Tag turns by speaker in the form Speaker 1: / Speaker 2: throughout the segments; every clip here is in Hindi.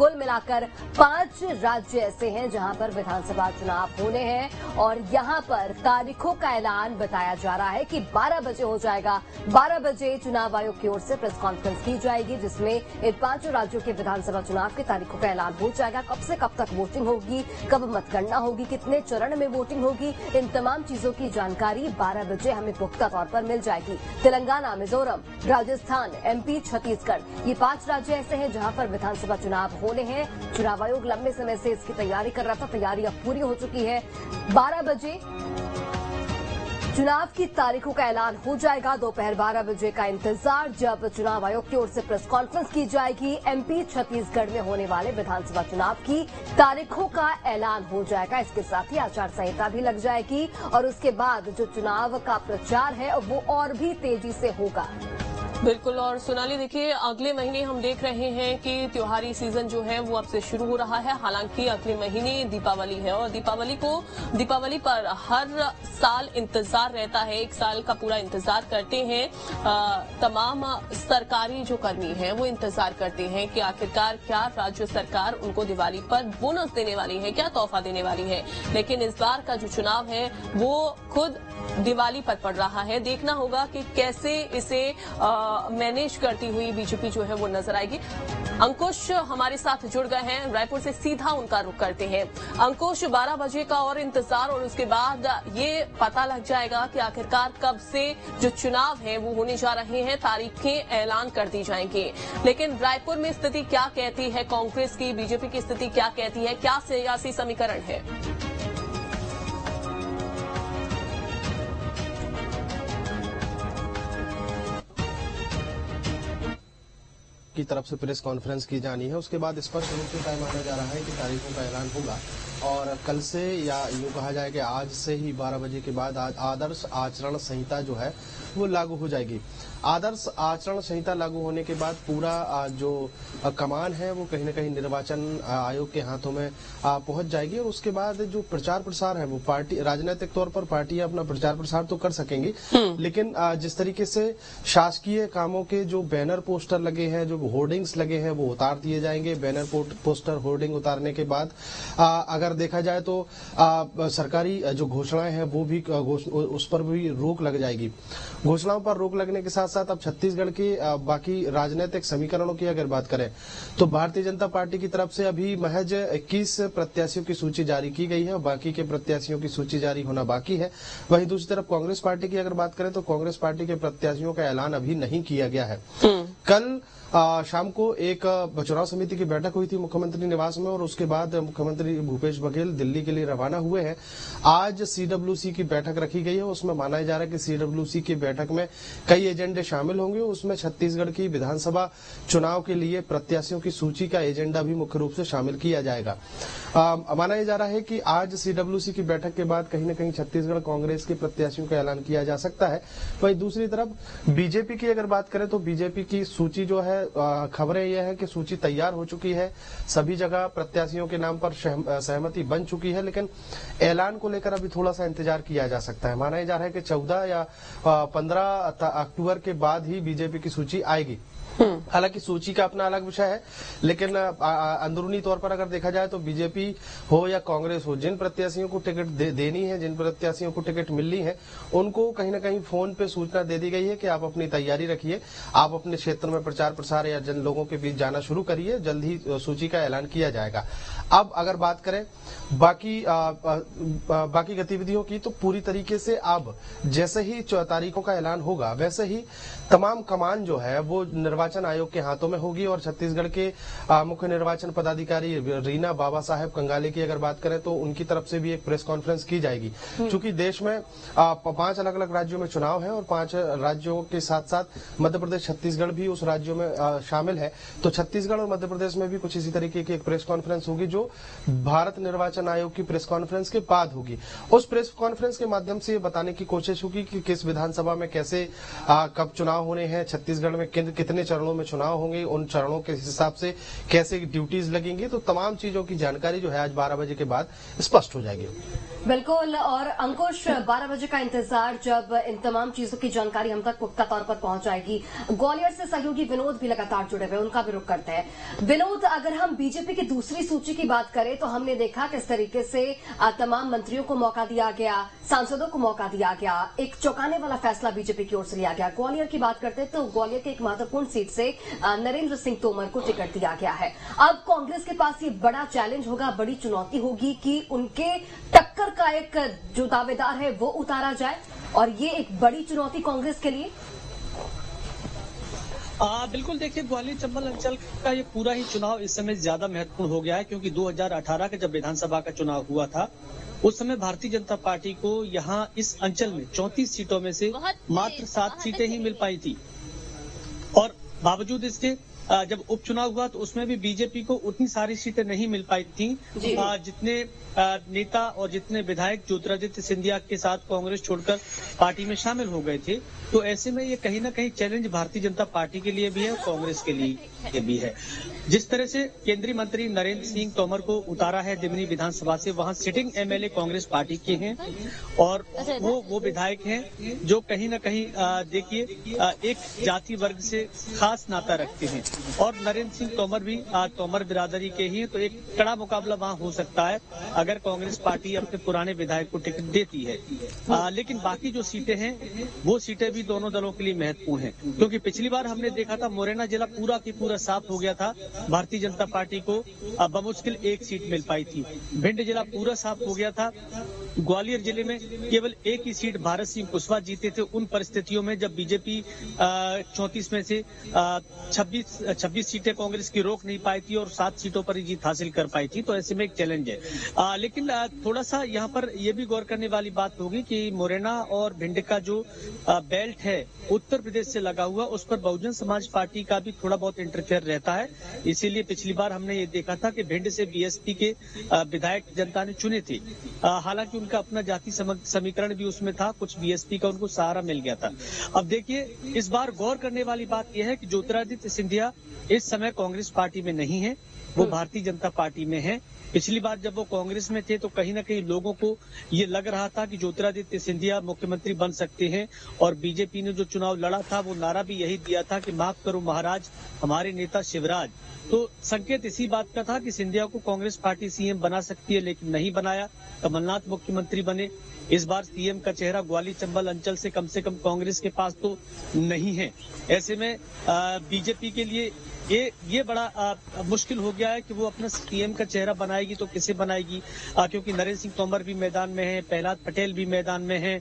Speaker 1: कुल मिलाकर 5 राज्य ऐसे हैं जहां पर विधानसभा चुनाव होने हैं और यहां पर तारीखों का ऐलान बताया जा रहा है कि 12 बजे हो जाएगा। 12 बजे चुनाव आयोग की ओर से प्रेस कॉन्फ्रेंस की जाएगी जिसमें इन 5 राज्यों के विधानसभा चुनाव की तारीखों का ऐलान हो जाएगा। कब से कब तक वोटिंग होगी, कब मतगणना होगी, कितने चरण में वोटिंग होगी, इन तमाम चीजों की जानकारी 12 बजे हमें पुख्ता तौर पर मिल जाएगी। तेलंगाना, मिजोरम, राजस्थान, एमपी, छत्तीसगढ़ ये 5 राज्य ऐसे हैं जहां पर विधानसभा चुनाव होने हैं। चुनाव आयोग लंबे समय से इसकी तैयारी कर रहा था, तैयारी अब पूरी हो चुकी है। 12 बजे चुनाव की तारीखों का ऐलान हो जाएगा। दोपहर 12 बजे का इंतजार जब चुनाव आयोग की ओर से प्रेस कॉन्फ्रेंस की जाएगी। एमपी, छत्तीसगढ़ में होने वाले विधानसभा चुनाव की तारीखों का ऐलान हो जाएगा। इसके साथ ही आचार संहिता भी लग जाएगी और उसके बाद जो चुनाव का प्रचार है वो और भी तेजी से होगा।
Speaker 2: बिल्कुल। और सोनाली देखिए, अगले महीने हम देख रहे हैं कि त्योहारी सीजन जो है वो अब से शुरू हो रहा है। हालांकि अगले महीने दीपावली है और दीपावली पर हर साल इंतजार रहता है, एक साल का पूरा इंतजार करते हैं। तमाम सरकारी जो कर्मी हैं वो इंतजार करते हैं कि आखिरकार क्या राज्य सरकार उनको दिवाली पर बोनस देने वाली है, क्या तोहफा देने वाली है। लेकिन इस बार का जो चुनाव है वो खुद दिवाली पर पड़ रहा है। देखना होगा कि कैसे इसे मैनेज करती हुई बीजेपी जो है वो नजर आएगी। अंकुश हमारे साथ जुड़ गए हैं, रायपुर से सीधा उनका रुख करते हैं। अंकुश, 12 बजे का और इंतजार और उसके बाद ये पता लग जाएगा कि आखिरकार कब से जो चुनाव है वो होने जा रहे हैं, तारीखें ऐलान कर दी जाएंगी। लेकिन रायपुर में स्थिति क्या कहती है, कांग्रेस की, बीजेपी की स्थिति क्या कहती है, क्या सियासी समीकरण है?
Speaker 3: की तरफ से प्रेस कॉन्फ्रेंस की जानी है, उसके बाद स्पष्ट रूप से तय माना जा रहा है कि तारीखों का ऐलान होगा और कल से या यूं कहा जाए कि आज से ही 12 बजे के बाद आदर्श आचरण संहिता जो है वो लागू हो जाएगी। आदर्श आचरण संहिता लागू होने के बाद पूरा जो कमान है वो कहीं न कहीं निर्वाचन आयोग के हाथों में पहुंच जाएगी और उसके बाद जो प्रचार प्रसार है वो पार्टी राजनीतिक तौर पर पार्टियां अपना प्रचार प्रसार तो कर सकेंगी, लेकिन जिस तरीके से शासकीय कामों के जो बैनर पोस्टर लगे हैं, जो होर्डिंग्स लगे हैं वो उतार दिए जाएंगे। बैनर पोस्टर होर्डिंग उतारने के बाद अगर देखा जाए तो सरकारी जो घोषणाएं हैं वो भी उस पर भी रोक लग जाएगी। घोषणाओं पर रोक लगने के साथ साथ अब छत्तीसगढ़ के बाकी राजनीतिक समीकरणों की अगर बात करें तो भारतीय जनता पार्टी की तरफ से अभी महज 21 प्रत्याशियों की सूची जारी की गई है और बाकी के प्रत्याशियों की सूची जारी होना बाकी है। वहीं दूसरी तरफ कांग्रेस पार्टी की अगर बात करें तो कांग्रेस पार्टी के प्रत्याशियों का ऐलान अभी नहीं किया गया है। कल शाम को एक चुनाव समिति की बैठक हुई थी मुख्यमंत्री निवास में और उसके बाद मुख्यमंत्री भूपेश बघेल दिल्ली के लिए रवाना हुए हैं। आज सीडब्ल्यूसी की बैठक रखी गई है, उसमें माना जा रहा है कि सीडब्ल्यूसी की बैठक में कई एजेंडे शामिल होंगे। उसमें छत्तीसगढ़ की विधानसभा चुनाव के लिए प्रत्याशियों की सूची का एजेंडा भी मुख्य रूप से शामिल किया जाएगा। माना जा रहा है कि आज सीडब्ल्यूसी की बैठक के बाद कहीं न कहीं छत्तीसगढ़ कांग्रेस के प्रत्याशियों का ऐलान किया जा सकता है। वहीं दूसरी तरफ बीजेपी की अगर बात करें तो बीजेपी की सूची जो है, खबरें यह है कि सूची तैयार हो चुकी है, सभी जगह प्रत्याशियों के नाम पर सहमति बन चुकी है, लेकिन ऐलान को लेकर अभी थोड़ा सा इंतजार किया जा सकता है। माना जा रहा है कि 14 या 15 अक्टूबर के बाद ही बीजेपी की सूची आएगी। हालांकि सूची का अपना अलग विषय है, लेकिन अंदरूनी तौर पर अगर देखा जाए तो बीजेपी हो या कांग्रेस हो, जिन प्रत्याशियों को टिकट देनी है, जिन प्रत्याशियों को टिकट मिलनी है, उनको कहीं न कहीं फोन पे सूचना दे दी गई है कि आप अपनी तैयारी रखिए, आप अपने क्षेत्र में प्रचार प्रसार या जन लोगों के बीच जाना शुरू करिए, जल्द ही सूची का ऐलान किया जाएगा। अब अगर बात करें बाकी गतिविधियों की तो पूरी तरीके से अब जैसे ही तारीखों का ऐलान होगा वैसे ही तमाम कमान जो है वो निर्वाचन आयोग के हाथों में होगी और छत्तीसगढ़ के मुख्य निर्वाचन पदाधिकारी रीना बाबा साहेब कंगाले की अगर बात करें तो उनकी तरफ से भी एक प्रेस कॉन्फ्रेंस की जाएगी। चूंकि देश में 5 अलग अलग राज्यों में चुनाव है और 5 राज्यों के साथ साथ मध्य प्रदेश, छत्तीसगढ़ भी उस राज्यों में शामिल है, तो छत्तीसगढ़ और मध्य प्रदेश में भी कुछ इसी तरीके की एक प्रेस कॉन्फ्रेंस होगी जो भारत निर्वाचन आयोग की प्रेस कॉन्फ्रेंस के बाद होगी। उस प्रेस कॉन्फ्रेंस के माध्यम से ये बताने की कोशिश होगी कि किस विधानसभा में कैसे कब चुनाव होने हैं, छत्तीसगढ़ में कितने चरणों चरणों में चुनाव होंगे, उन चरणों के हिसाब से कैसे ड्यूटीज लगेंगी, तो तमाम चीजों की जानकारी जो है आज 12 बजे के बाद स्पष्ट हो जाएगी।
Speaker 1: बिल्कुल। और अंकुश, 12 बजे का इंतजार, जब इन तमाम चीजों की जानकारी हम तक पुख्ता तौर पर पहुंच जाएगी। ग्वालियर से सहयोगी विनोद भी लगातार जुड़े हुए, उनका भी रुख करते हैं। विनोद, अगर हम बीजेपी की दूसरी सूची की बात करें तो हमने देखा किस तरीके से तमाम मंत्रियों को मौका दिया गया, सांसदों को मौका दिया गया, एक चौंकाने वाला फैसला बीजेपी की ओर से लिया गया। ग्वालियर की बात करते हैं तो ग्वालियर के एक महत्वपूर्ण सीट से नरेंद्र सिंह तोमर को टिकट दिया गया है। अब कांग्रेस के पास ये बड़ा चैलेंज होगा, बड़ी चुनौती होगी कि उनके टक्कर का एक जो दावेदार है वो उतारा जाए, और ये एक बड़ी चुनौती कांग्रेस के लिए।
Speaker 4: बिल्कुल, देखिए ग्वालियर चंबल अंचल का ये पूरा ही चुनाव इस समय ज्यादा महत्वपूर्ण हो गया है, क्योंकि 2018 का जब विधानसभा का चुनाव हुआ था उस समय भारतीय जनता पार्टी को यहाँ इस अंचल में 34 सीटों में से मात्र 7 सीटें ही मिल पाई थी, और बावजूद इसके जब उपचुनाव हुआ तो उसमें भी बीजेपी को उतनी सारी सीटें नहीं मिल पाई थी जितने नेता और जितने विधायक ज्योतिरादित्य सिंधिया के साथ कांग्रेस छोड़कर पार्टी में शामिल हो गए थे। तो ऐसे में ये कहीं ना कहीं चैलेंज भारतीय जनता पार्टी के लिए भी है और कांग्रेस के लिए भी है। जिस तरह से केंद्रीय मंत्री नरेंद्र सिंह तोमर को उतारा है दिमनी विधानसभा से, वहां सिटिंग एमएलए कांग्रेस पार्टी के हैं और वो विधायक हैं जो कहीं ना कहीं देखिए एक जाति वर्ग से खास नाता रखते हैं, और नरेंद्र सिंह तोमर भी तोमर बिरादरी के ही हैं। तो एक कड़ा मुकाबला वहां हो सकता है अगर कांग्रेस पार्टी अपने पुराने विधायक को टिकट देती है। लेकिन बाकी जो सीटें हैं वो सीटें भी दोनों दलों के लिए महत्वपूर्ण हैं, क्योंकि पिछली बार हमने देखा था मुरैना जिला पूरा की पूरा साफ हो गया था, भारतीय जनता पार्टी को बमुश्किल एक सीट मिल पाई थी। भिंड जिला पूरा साफ हो गया था, ग्वालियर जिले में केवल एक ही सीट भारत सिंह कुशवाहा जीते थे उन परिस्थितियों में जब बीजेपी 34 में से 26 सीटें कांग्रेस की रोक नहीं पाई थी और 7 सीटों पर ही जीत हासिल कर पाई थी। तो ऐसे में एक चैलेंज है। लेकिन थोड़ा सा यहाँ पर यह भी गौर करने वाली बात होगी कि मुरैना और भिंड का जो बेल्ट है उत्तर प्रदेश से लगा हुआ, उस पर बहुजन समाज पार्टी का भी थोड़ा बहुत इंटरफेयर रहता है। इसीलिए पिछली बार हमने ये देखा था कि भिंड से बीएसपी के विधायक जनता ने चुने थे, हालांकि उनका अपना जाति समीकरण भी उसमें था, कुछ बीएसपी का उनको सहारा मिल गया था। अब देखिए इस बार गौर करने वाली बात यह है कि ज्योतिरादित्य सिंधिया इस समय कांग्रेस पार्टी में नहीं है, वो भारतीय जनता पार्टी में है। पिछली बार जब वो कांग्रेस में थे तो कहीं ना कहीं लोगों को ये लग रहा था कि ज्योतिरादित्य सिंधिया मुख्यमंत्री बन सकते हैं, और बीजेपी ने जो चुनाव लड़ा था वो नारा भी यही दिया था कि माफ करो महाराज हमारे नेता शिवराज। तो संकेत इसी बात का था कि सिंधिया को कांग्रेस पार्टी सीएम बना सकती है, लेकिन नहीं बनाया। कमलनाथ मुख्यमंत्री बने। इस बार सीएम का चेहरा ग्वालियर चंबल अंचल से कम कांग्रेस के पास तो नहीं है। ऐसे में बीजेपी के लिए ये बड़ा मुश्किल हो गया है कि वो अपना सीएम का चेहरा बनाएगी तो किसे बनाएगी, क्योंकि नरेंद्र सिंह तोमर भी मैदान में है, प्रहलाद पटेल भी मैदान में है,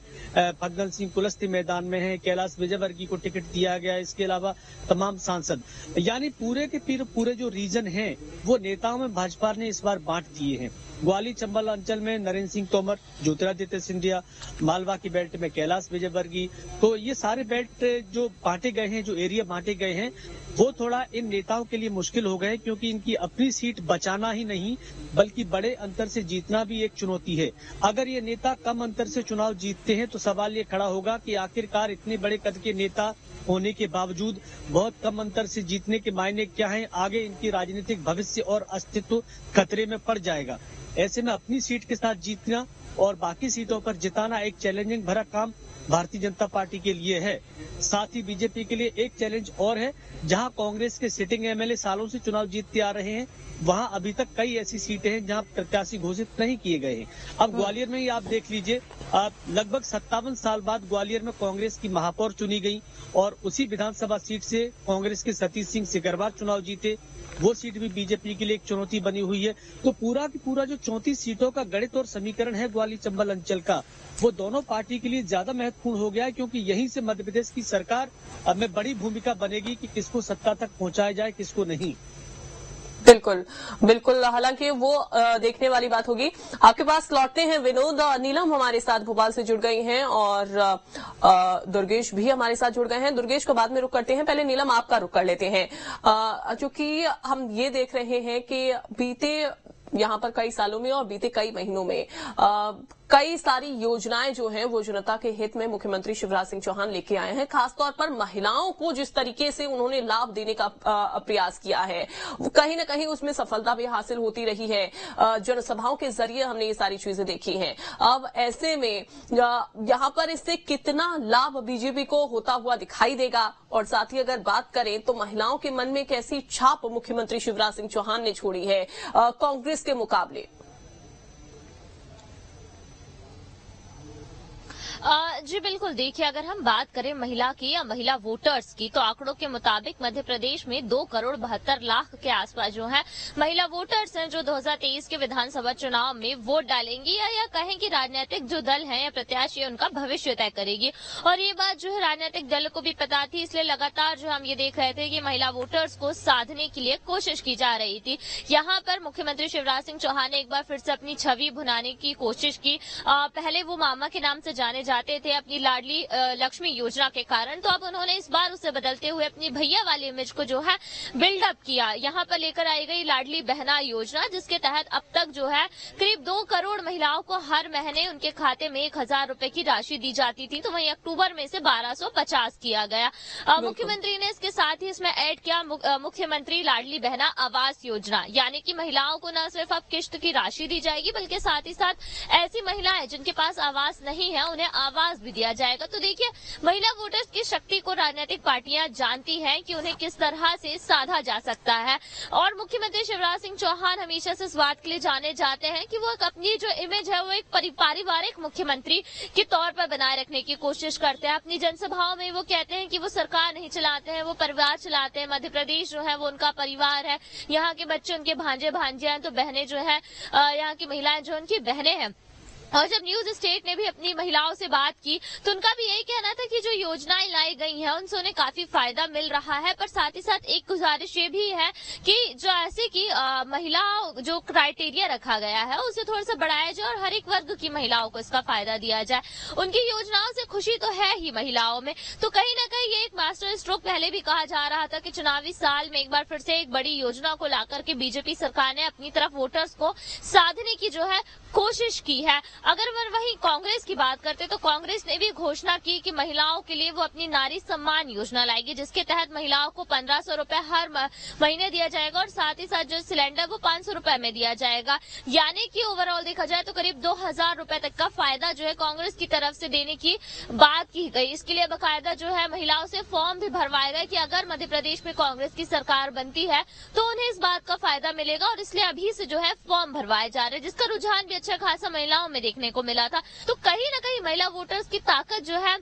Speaker 4: फग्गन सिंह कुलस्ते मैदान में है, कैलाश विजयवर्गीय को टिकट दिया गया, इसके अलावा तमाम सांसद, यानी पूरे जो रीजन है वो नेताओं में भाजपा ने इस बार बांट दिए हैं। ग्वालियर चंबल अंचल में नरेंद्र सिंह तोमर, ज्योतिरादित्य सिंधिया, मालवा की बेल्ट में कैलाश विजयवर्गीय, तो ये सारे बेल्ट जो बांटे गए हैं, जो एरिया बांटे गए हैं, वो थोड़ा इन नेताओं के लिए मुश्किल हो गए, क्योंकि इनकी अपनी सीट बचाना ही नहीं बल्कि बड़े अंतर से जीतना भी एक चुनौती है। अगर ये नेता कम अंतर से चुनाव जीतते हैं तो सवाल ये खड़ा होगा कि आखिरकार इतने बड़े कद के नेता होने के बावजूद बहुत कम अंतर से जीतने के मायने क्या हैं, आगे इनकी राजनीतिक भविष्य और अस्तित्व खतरे में पड़ जाएगा। ऐसे में अपनी सीट के साथ जीतना और बाकी सीटों पर जिताना एक चैलेंजिंग भरा काम भारतीय जनता पार्टी के लिए है। साथ ही बीजेपी के लिए एक चैलेंज और है, जहां कांग्रेस के सिटिंग एमएलए सालों से चुनाव जीतते आ रहे हैं, वहां अभी तक कई ऐसी सीटें हैं जहां प्रत्याशी घोषित नहीं किए गए हैं। अब ग्वालियर में ही आप देख लीजिए, लगभग 57 साल बाद ग्वालियर में कांग्रेस की महापौर चुनी गई और उसी विधानसभा सीट से कांग्रेस के सतीश सिंह सिकरवार चुनाव जीते। वो सीट भी बीजेपी के लिए एक चुनौती बनी हुई है। तो पूरा की पूरा जो 34 सीटों का गणित और समीकरण है ग्वालियर चंबल अंचल का, वो दोनों पार्टी के लिए ज्यादा महत्वपूर्ण हो गया है, क्योंकि यहीं से मध्य प्रदेश की सरकार में बड़ी भूमिका बनेगी कि किसको सत्ता तक पहुंचाया जाए, किसको नहीं।
Speaker 2: बिल्कुल बिल्कुल, हालांकि वो देखने वाली बात होगी। आपके पास लौटते हैं विनोद। नीलम हमारे साथ भोपाल से जुड़ गई हैं और दुर्गेश भी हमारे साथ जुड़ गए हैं। दुर्गेश को बाद में रुक करते हैं, पहले नीलम आपका रुक कर लेते हैं। चूंकि हम ये देख रहे हैं कि बीते यहाँ पर कई सालों में और बीते कई महीनों में कई सारी योजनाएं जो हैं वो जनता के हित में मुख्यमंत्री शिवराज सिंह चौहान लेके आए हैं। खासतौर पर महिलाओं को जिस तरीके से उन्होंने लाभ देने का प्रयास किया है, कहीं न कहीं उसमें सफलता भी हासिल होती रही है। जनसभाओं के जरिए हमने ये सारी चीजें देखी हैं। अब ऐसे में यहाँ पर इससे कितना लाभ बीजेपी को होता हुआ दिखाई देगा, और साथ ही अगर बात करें तो महिलाओं के मन में कैसी छाप मुख्यमंत्री शिवराज सिंह चौहान ने छोड़ी है कांग्रेस के मुकाबले।
Speaker 5: जी बिल्कुल, देखिए अगर हम बात करें महिला की या महिला वोटर्स की, तो आंकड़ों के मुताबिक मध्य प्रदेश में 2,72,00,000 के आसपास जो है महिला वोटर्स हैं, जो 2023 के विधानसभा चुनाव में वोट डालेंगी या कहें कि राजनीतिक जो दल हैं या प्रत्याशी उनका भविष्य तय करेगी। और ये बात जो है राजनीतिक दल को भी पता थी, इसलिए लगातार जो हम ये देख रहे थे कि महिला वोटर्स को साधने के लिए कोशिश की जा रही थी। यहाँ पर मुख्यमंत्री शिवराज सिंह चौहान ने एक बार फिर से अपनी छवि भुनाने की कोशिश की। पहले वो मामा के नाम से जाने जाते थे अपनी लाडली लक्ष्मी योजना के कारण, तो अब उन्होंने इस बार उसे बदलते हुए अपनी भैया वाली इमेज को जो है बिल्डअप किया। यहाँ पर लेकर आई गई लाडली बहना योजना, जिसके तहत अब तक जो है करीब 2 करोड़ महिलाओं को हर महीने उनके खाते में 1,000 रुपए की राशि दी जाती थी, तो वहीं अक्टूबर में से 1250 किया गया। मुख्यमंत्री ने इसके साथ ही इसमें ऐड किया मुख्यमंत्री लाडली बहना आवास योजना, यानी कि महिलाओं को न सिर्फ अब किश्त की राशि दी जाएगी, बल्कि साथ ही साथ ऐसी महिलाएं जिनके पास आवास नहीं है उन्हें आवास भी दिया जाएगा। तो देखिए, महिला वोटर्स की शक्ति को राजनीतिक पार्टियां जानती हैं कि उन्हें किस तरह से साधा जा सकता है, और मुख्यमंत्री शिवराज सिंह चौहान हमेशा से इस बात के लिए जाने जाते हैं कि वो अपनी जो इमेज है वो एक पारिवारिक मुख्यमंत्री के तौर पर बनाए रखने की कोशिश करते हैं। अपनी जनसभाओं में वो कहते हैं कि वो सरकार नहीं चलाते हैं, वो परिवार चलाते हैं। मध्य प्रदेश जो है वो उनका परिवार है, यहाँ के बच्चे उनके भांजे भांजियां हैं, तो बहनें जो है यहाँ की महिलाएं जो उनकी बहनें हैं। और जब न्यूज स्टेट ने भी अपनी महिलाओं से बात की तो उनका भी यही कहना था कि जो योजनाएं लाई गई हैं उनसे उन्हें काफी फायदा मिल रहा है, पर साथ ही साथ एक गुजारिश ये भी है कि जो ऐसे की महिला जो क्राइटेरिया रखा गया है उसे थोड़ा सा बढ़ाया जाए और हर एक वर्ग की महिलाओं को इसका फायदा दिया जाए। उनकी योजनाओं से खुशी तो है ही महिलाओं में, तो कहीं न कहीं ये एक मास्टर स्ट्रोक पहले भी कहा जा रहा था कि चुनावी साल में एक बार फिर से एक बड़ी योजना को लाकर के बीजेपी सरकार ने अपनी तरफ वोटर्स को साधने की जो है कोशिश की है। अगर वहीं कांग्रेस की बात करते तो कांग्रेस ने भी घोषणा की कि महिलाओं के लिए वो अपनी नारी सम्मान योजना लाएगी, जिसके तहत महिलाओं को 1,500 रुपए हर महीने दिया जाएगा, और साथ ही साथ जो सिलेंडर वो 500 रुपए में दिया जाएगा। यानी कि ओवरऑल देखा जाए तो करीब 2,000 रुपए तक का फायदा जो है कांग्रेस की तरफ से देने की बात की गई। इसके लिए बाकायदा जो है महिलाओं से फॉर्म भी भरवाया गया कि अगर मध्य प्रदेश में कांग्रेस की सरकार बनती है तो उन्हें इस बात का फायदा मिलेगा, और इसलिए अभी से जो है फॉर्म भरवाए जा रहे हैं, जिसका रुझान भी अच्छा खासा महिलाओं में देखने को मिला था। तो कहीं न कहीं महिला वोटर्स की ताकत जो है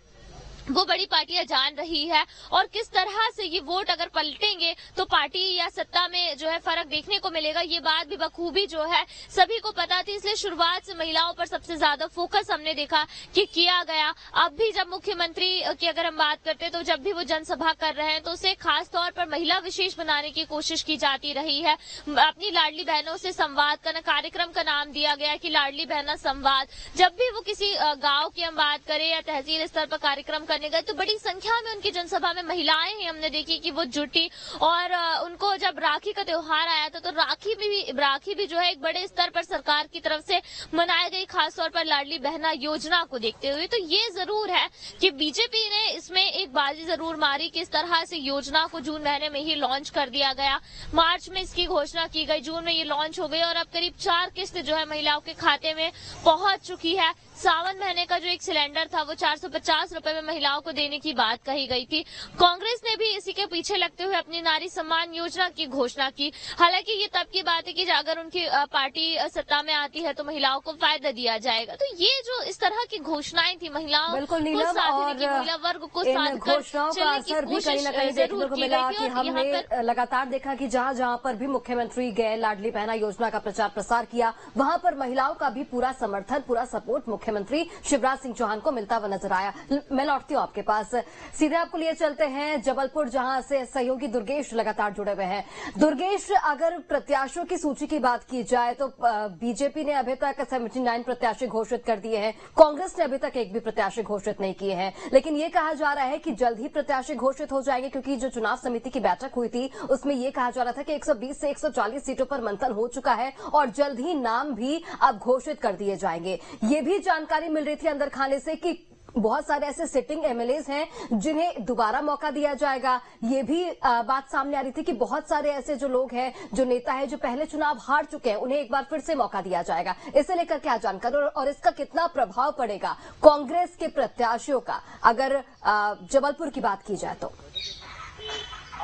Speaker 5: वो बड़ी पार्टियां जान रही है, और किस तरह से ये वोट अगर पलटेंगे तो पार्टी या सत्ता में जो है फर्क देखने को मिलेगा, ये बात भी बखूबी जो है सभी को पता थी। इसलिए शुरुआत से महिलाओं पर सबसे ज्यादा फोकस हमने देखा कि किया गया। अब भी जब मुख्यमंत्री की अगर हम बात करते हैं तो जब भी वो जनसभा कर रहे हैं तो उसे खास तौर पर महिला विशेष बनाने की कोशिश की जाती रही है। अपनी लाडली बहनों से संवाद का कार्यक्रम का नाम दिया गया कि लाडली बहना संवाद। जब भी वो किसी गाँव की हम बात करें या तहसील स्तर पर कार्यक्रम गए तो बड़ी संख्या में उनकी जनसभा में महिलाएं ही हमने देखी कि वो जुटी, और उनको जब राखी का त्योहार आया था तो राखी भी जो है एक बड़े स्तर पर सरकार की तरफ से मनाई गई, खासतौर पर लाडली बहना योजना को देखते हुए। तो ये जरूर है कि बीजेपी ने इसमें एक बाजी जरूर मारी कि इस तरह से योजना को जून महीने में ही लॉन्च कर दिया गया। मार्च में इसकी घोषणा की गई, जून में ये लॉन्च हो गई, और अब करीब 4 किस्त जो है महिलाओं के खाते में पहुंच चुकी है। सावन महीने का जो एक सिलेंडर था वो 450 रुपए में महिलाओं को देने की बात कही गई थी। कांग्रेस ने भी इसी के पीछे लगते हुए अपनी नारी सम्मान योजना की घोषणा की। हालांकि ये तब की बात है कि अगर उनकी पार्टी सत्ता में आती है तो महिलाओं को फायदा दिया जाएगा। तो ये जो इस तरह की घोषणाएं थी महिलाओं
Speaker 1: बिल्कुल
Speaker 5: को साधने की, महिला वर्ग को
Speaker 1: इन घोषणाओं का असर भी कहीं न कहीं देखने को मिला कि हमने लगातार देखा कि जहां जहां पर भी मुख्यमंत्री गए, लाडली बहना योजना का प्रचार प्रसार किया, वहां पर महिलाओं का भी पूरा समर्थन, पूरा सपोर्ट मुख्यमंत्री शिवराज सिंह चौहान को मिलता हुआ नजर आया। मैं लौटती हूं आपके पास। सीधे आपको लिए चलते हैं जबलपुर, जहां से सहयोगी दुर्गेश लगातार जुड़े हुए हैं। दुर्गेश, अगर प्रत्याशियों की सूची की बात की जाए तो बीजेपी ने अभी तक 79 प्रत्याशी घोषित कर दिए हैं, कांग्रेस ने अभी तक एक भी प्रत्याशी घोषित नहीं किए हैं, लेकिन ये कहा जा रहा है कि जल्द ही प्रत्याशी घोषित हो जाएंगे, क्योंकि जो चुनाव समिति की बैठक हुई थी उसमें यह कहा जा रहा था कि 120 से 140 सीटों पर मंथन हो चुका है और जल्द ही नाम भी अब घोषित कर दिए जाएंगे। ये भी जानकारी मिल रही थी अंदर खाने से कि बहुत सारे ऐसे सिटिंग एमएलएज हैं जिन्हें दोबारा मौका दिया जाएगा। ये भी बात सामने आ रही थी कि बहुत सारे ऐसे जो लोग हैं, जो नेता हैं, जो पहले चुनाव हार चुके हैं, उन्हें एक बार फिर से मौका दिया जाएगा। इसे लेकर क्या जानकारी और इसका कितना प्रभाव पड़ेगा कांग्रेस के प्रत्याशियों का, अगर जबलपुर की बात की जाए तो?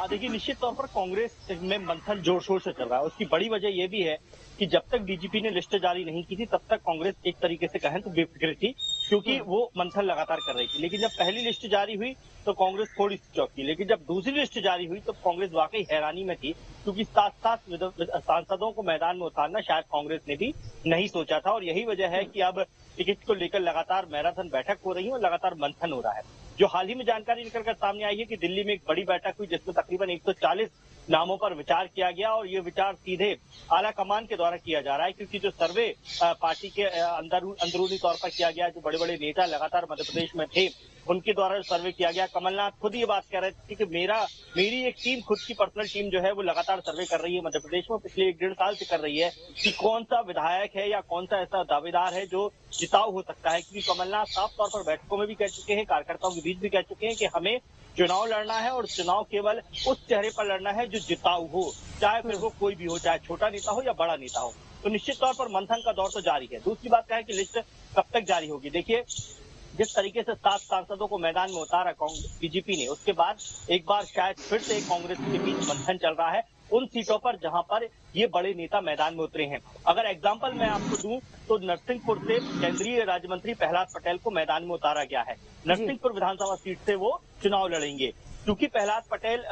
Speaker 6: देखिए, निश्चित तौर पर कांग्रेस में मंथन जोर शोर से चल रहा है। उसकी बड़ी वजह यह भी है कि जब तक डीजीपी ने लिस्ट जारी नहीं की थी तब तक कांग्रेस एक तरीके से कहें तो बेफिक्र थी, क्योंकि वो मंथन लगातार कर रही थी। लेकिन जब पहली लिस्ट जारी हुई तो कांग्रेस थोड़ी सी चौंकी, लेकिन जब दूसरी लिस्ट जारी हुई तो कांग्रेस वाकई हैरानी में थी, क्योंकि 7 सांसदों को मैदान में उतारना शायद कांग्रेस ने भी नहीं सोचा था। और यही वजह है कि अब टिकट को लेकर लगातार मैराथन बैठक हो रही है और लगातार मंथन हो रहा है। जो हाल ही में जानकारी निकलकर सामने आई है कि दिल्ली में एक बड़ी बैठक हुई जिसमें तकरीबन 140 नामों पर विचार किया गया, और ये विचार सीधे आला कमान के द्वारा किया जा रहा है, क्योंकि जो सर्वे पार्टी के अंदरूनी तौर पर किया गया, जो बड़े बड़े नेता लगातार मध्य प्रदेश में थे उनके द्वारा सर्वे किया गया। कमलनाथ खुद ये बात कह रहे थे कि मेरी एक टीम, खुद की पर्सनल टीम जो है वो लगातार सर्वे कर रही है मध्य प्रदेश में, पिछले 1-1.5 साल से कर रही है कि कौन सा विधायक है या कौन सा ऐसा दावेदार है जो जिताऊ हो सकता है। क्योंकि कमलनाथ साफ तौर पर बैठकों में भी कह चुके हैं, कार्यकर्ताओं के बीच भी कह चुके हैं कि हमें चुनाव लड़ना है और चुनाव केवल उस चेहरे पर लड़ना है जो जिताऊ हो, चाहे फिर वो कोई भी हो, चाहे छोटा नेता हो या बड़ा नेता हो। तो निश्चित तौर पर मंथन का दौर तो जारी है। दूसरी बात क्या है कि लिस्ट कब तक जारी होगी? देखिए, जिस तरीके से 7 सांसदों को मैदान में उतारा बीजेपी ने, उसके बाद एक बार शायद फिर से कांग्रेस के बीच मंथन चल रहा है उन सीटों पर जहां पर ये बड़े नेता मैदान में उतरे हैं। अगर एग्जांपल मैं आपको दूं तो नरसिंहपुर से केंद्रीय राज्य मंत्री प्रहलाद पटेल को मैदान में उतारा गया है। नरसिंहपुर विधानसभा सीट से वो चुनाव लड़ेंगे, क्योंकि प्रहलाद पटेल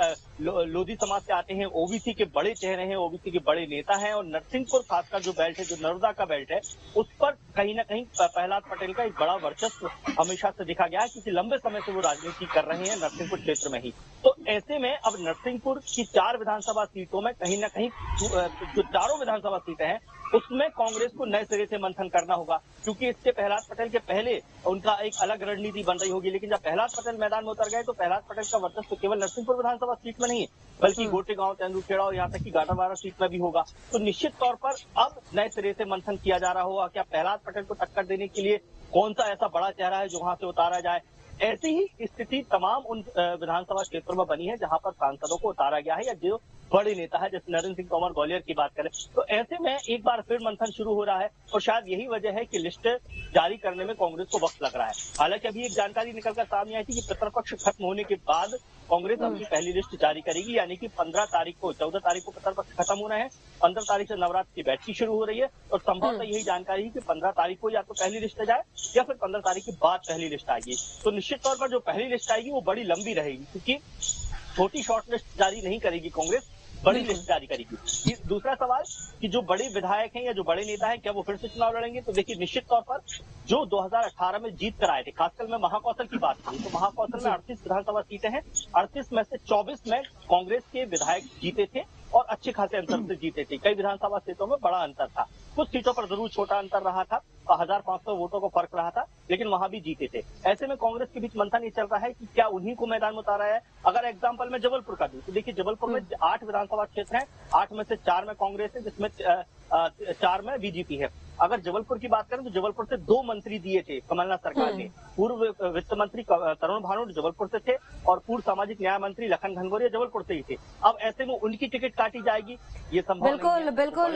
Speaker 6: लोधी समाज से आते हैं, ओबीसी के बड़े चेहरे हैं, ओबीसी के बड़े नेता हैं, और नरसिंहपुर खासकर जो बेल्ट है, जो नर्मदा का बेल्ट है, उस पर कहीं ना कहीं प्रहलाद पटेल का एक बड़ा वर्चस्व हमेशा से देखा गया है, क्योंकि लंबे समय से वो राजनीति कर रहे हैं नरसिंहपुर क्षेत्र में ही। तो ऐसे में अब नरसिंहपुर की 4 विधानसभा सीटों में कहीं ना कहीं जो चारों विधानसभा सीटें हैं उसमें कांग्रेस को नए सिरे से मंथन करना होगा, क्योंकि इससे प्रहलाद पटेल के पहले उनका एक अलग रणनीति बन रही होगी। लेकिन जब प्रहलाद पटेल मैदान में उतर गए तो प्रहलाद पटेल का वर्चस्व केवल नरसिंहपुर विधानसभा सीट में नहीं बल्कि गोटेगांव, तेंदुखेड़ा और यहाँ तक कि गाटावाड़ा सीट में भी होगा। तो निश्चित तौर पर अब नए सिरे से मंथन किया जा रहा होगा, क्या प्रहलाद पटेल को टक्कर देने के लिए कौन सा ऐसा बड़ा चेहरा है जो वहां से उतारा जाए। ऐसी ही स्थिति तमाम उन विधानसभा क्षेत्रों में बनी है जहां पर सांसदों को उतारा गया है या जो बड़े नेता है, जैसे नरेंद्र सिंह तोमर ग्वालियर की बात करें। तो ऐसे में एक बार फिर मंथन शुरू हो रहा है और शायद यही वजह है कि लिस्ट जारी करने में कांग्रेस को वक्त लग रहा है। हालांकि अभी एक जानकारी निकलकर सामने आई थी कि पितृपक्ष खत्म होने के बाद कांग्रेस अपनी पहली लिस्ट जारी करेगी, यानी कि 14 तारीख को पितृपक्ष खत्म होना है, 15 तारीख से नवरात्र की बैठकी शुरू हो रही है, और संभवतः यही जानकारी है कि 15 तारीख को या तो पहली लिस्ट जाए या फिर 15 तारीख के बाद पहली लिस्ट आएगी। तो निश्चित तौर पर जो पहली लिस्ट आएगी वो बड़ी लंबी रहेगी, क्योंकि छोटी शॉर्ट लिस्ट जारी नहीं करेगी कांग्रेस, बड़ी लिस्ट जारी करेगी। दूसरा सवाल कि जो बड़े विधायक हैं या जो बड़े नेता हैं क्या वो फिर से चुनाव लड़ेंगे? तो देखिए, निश्चित तौर पर जो 2018 में जीत कर आए थे, खासकर मैं महाकौशल की बात करूं तो महाकौशल में 38 विधानसभा सीटें हैं, 38 में से 24 में कांग्रेस के विधायक जीते थे और अच्छे खासे अंतर से जीते थे। कई विधानसभा सीटों में बड़ा अंतर था, कुछ सीटों पर जरूर छोटा अंतर रहा था, 1500 वोटों को फर्क रहा था, लेकिन वहां भी जीते थे। ऐसे में कांग्रेस के बीच मंथन ये चल रहा है कि क्या उन्हीं को मैदान में उतारा है। अगर एग्जाम्पल में जबलपुर का दूं तो देखिए, जबलपुर में 8 विधानसभा क्षेत्र हैं, 8 में से 4 में कांग्रेस है, जिसमें 4 में बीजेपी है। अगर जबलपुर की बात करें तो जबलपुर से 2 मंत्री दिए थे कमलनाथ सरकार ने। पूर्व वित्त मंत्री तरुण भानोट जबलपुर से थे और पूर्व सामाजिक न्याय मंत्री लखन घनघोरिया जबलपुर से ही थे। अब ऐसे में उनकी टिकट काटी जाएगी, ये संभव नहीं है।
Speaker 1: बिल्कुल